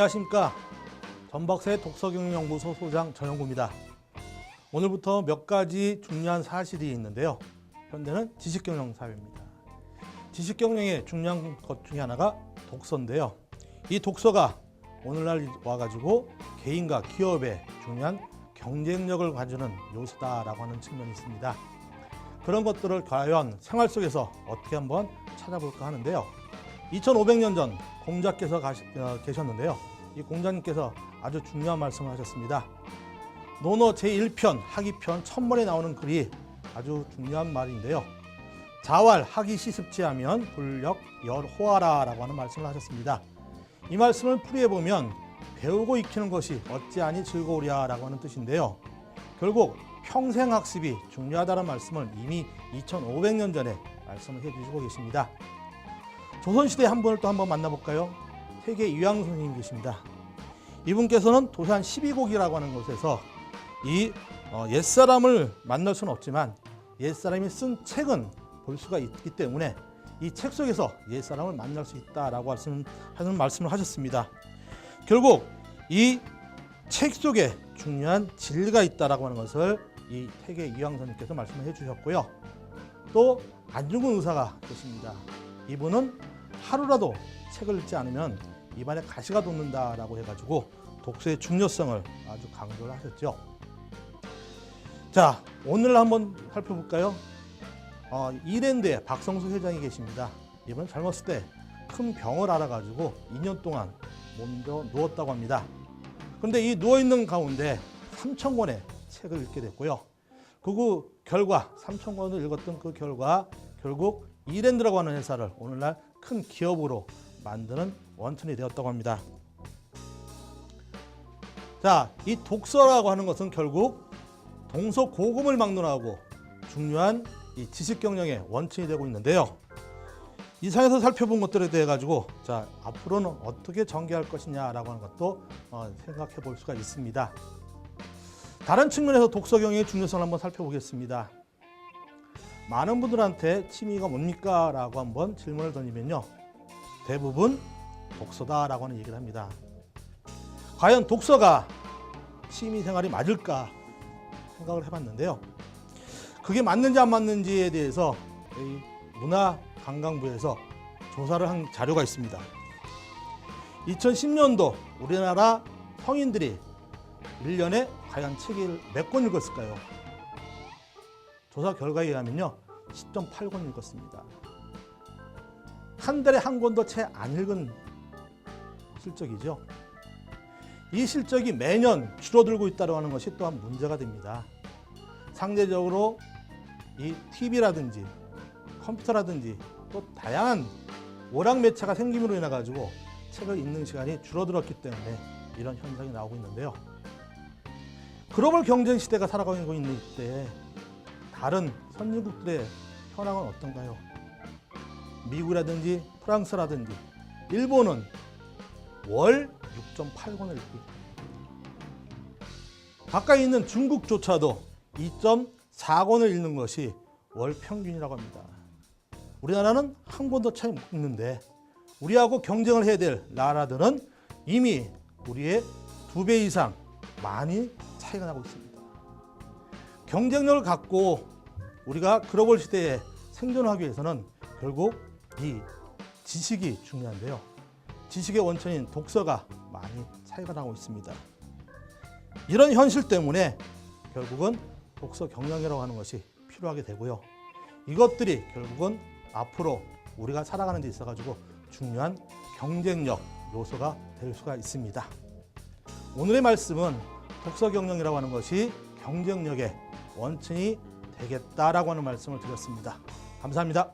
안녕하십니까. 전박사의 독서경영연구소 소장 전영구입니다. 오늘부터 몇 가지 중요한 사실이 있는데요. 현대는 지식경영사회입니다. 지식경영의 중요한 것 중에 하나가 독서인데요. 이 독서가 오늘날 와가지고 개인과 기업의 중요한 경쟁력을 가지는 요소다라고 하는 측면이 있습니다. 그런 것들을 과연 생활 속에서 어떻게 한번 찾아볼까 하는데요. 2500년 전 공자께서 계셨는데요. 이 공자님께서 아주 중요한 말씀을 하셨습니다. 논어 제1편 하기편 1000번에 나오는 글이 아주 중요한 말인데요. 자활 하기 시습지 하면 불력 열호하라 라고 하는 말씀을 하셨습니다. 이 말씀을 풀이해보면 배우고 익히는 것이 어찌하니 즐거우랴 라고 하는 뜻인데요. 결국 평생 학습이 중요하다는 말씀을 이미 2500년 전에 말씀을 해주시고 계십니다. 조선시대 한 분을 또 한번 만나볼까요? 세계 이황 선생님 계십니다. 이분께서는 도산 12곡이라고 하는 곳에서 이 옛사람을 만날 수는 없지만 옛사람이 쓴 책은 볼 수가 있기 때문에 이 책 속에서 옛사람을 만날 수 있다라고 하는 말씀을 하셨습니다. 결국 이 책 속에 중요한 진리가 있다라고 하는 것을 이 세계 이황 선생님께서 말씀을 해주셨고요. 또 안중근 의사가 계십니다. 이분은 하루라도 책을 읽지 않으면 입안에 가시가 돋는다라고 해가지고 독서의 중요성을 아주 강조를 하셨죠. 자, 오늘 한번 살펴볼까요? 이랜드에 박성수 회장이 계십니다. 이분은 젊었을 때 큰 병을 앓아가지고 2년 동안 몸져 누웠다고 합니다. 그런데 이 누워있는 가운데 3000권의 책을 읽게 됐고요. 그 결과 3000권을 읽었던 그 결과 결국 이랜드라고 하는 회사를 오늘날 큰 기업으로 만드는 원천이 되었다고 합니다. 자, 이 독서라고 하는 것은 결국 동서고금을 막론하고 중요한 이 지식경영의 원천이 되고 있는데요. 이 상에서 살펴본 것들에 대해 가지고 자, 앞으로는 어떻게 전개할 것이냐라고 하는 것도 생각해 볼 수가 있습니다. 다른 측면에서 독서경영의 중요성을 한번 살펴보겠습니다. 많은 분들한테 취미가 뭡니까? 라고 한번 질문을 던지면요. 대부분 독서다라고 하는 얘기를 합니다. 과연 독서가 취미생활이 맞을까 생각을 해봤는데요. 그게 맞는지 안 맞는지에 대해서 문화관광부에서 조사를 한 자료가 있습니다. 2010년도 우리나라 성인들이 1년에 과연 책을 몇 권 읽었을까요? 조사 결과에 의하면요. 10.8권 읽었습니다. 한 달에 한 권도 채 안 읽은 실적이죠. 이 실적이 매년 줄어들고 있다고 하는 것이 또한 문제가 됩니다. 상대적으로 이 TV라든지 컴퓨터라든지 또 다양한 오락 매체가 생김으로 인해 가지고 책을 읽는 시간이 줄어들었기 때문에 이런 현상이 나오고 있는데요. 글로벌 경쟁 시대가 살아가고 있는 이때 다른 선진국들의 현황은 어떤가요? 미국이라든지 프랑스라든지 일본은 월 6.8권을 읽고 있다. 가까이 있는 중국조차도 2.4권을 읽는 것이 월 평균이라고 합니다. 우리나라는 한 권도 채 못 읽는데 우리하고 경쟁을 해야 될 나라들은 이미 우리의 2배 이상 많이 차이가 나고 있습니다. 경쟁력을 갖고 우리가 글로벌 시대에 생존하기 위해서는 결국 이 지식이 중요한데요. 지식의 원천인 독서가 많이 차이가 나고 있습니다. 이런 현실 때문에 결국은 독서 경영이라고 하는 것이 필요하게 되고요. 이것들이 결국은 앞으로 우리가 살아가는 데 있어가지고 중요한 경쟁력 요소가 될 수가 있습니다. 오늘의 말씀은 독서 경영이라고 하는 것이 경쟁력의 원천이 되겠다라고 하는 말씀을 드렸습니다. 감사합니다.